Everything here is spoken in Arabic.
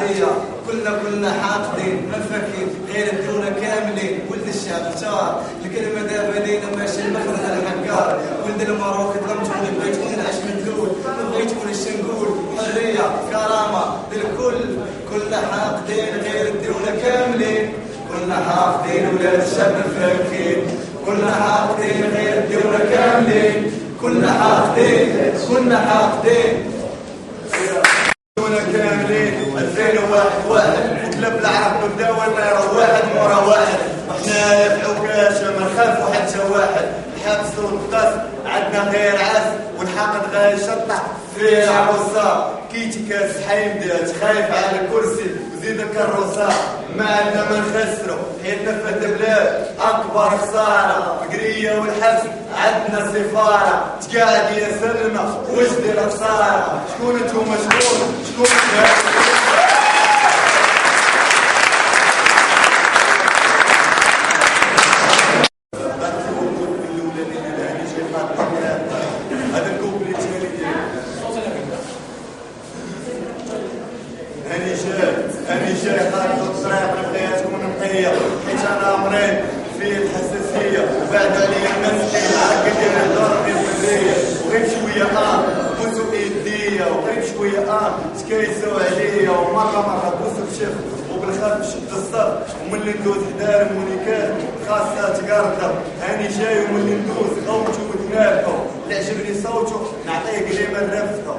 عادية. كلنا حاقدين منفكين غير الدونة كاملين. ولد الشعب اختار الكلمة دابا لينا ماشي المخرج الحكار. ولد المروك ظلمتوني بغيتوني نعيش مدلول ما بغيتونيش نقول حرية كرامة للكل. كلنا حاقدين غير الدونة كاملين. كلنا حاقدين ولاد الشعب منفكين. كلنا حاقدين غير الدونة كاملين. كلنا حاقدين كاملين. 2001 وكلاب العرب بداو يطيروا واحد مورا واحد. وحنا في عكاشة ما نخافوا حتى واحد. الحبس والقص عندنا غير عز والحقد غيشطح في العروسة. كيتي كاس حيمدات خايف على الكرسي وزيد الكروسة. ما عندنا ما نخسرو حياتنا في هاد البلاد اكبر خسارة. القرية والحبس عندنا سفارة. تقاعد يا سلمى واش دير خسارة. شكون انتوما شكون أنا جاي خارج الطريق لقيت تكون نقية حيت أنا مريض فيه الحساسية. وبعد عليا المسكين عاقل ديال ضربي بالرية. وغير شوية بوسو إيديا وغير شوية تكيسو عليا. ومرة بوسو بشيخ وبالخاف شد الصف. وملي ندوز حدا المونيكات خاصها تقرطب. هاني جاي وملي ندوز غوتو وتنافقو. اللي عجبني صوتو نعطيه قليمة نرفقو.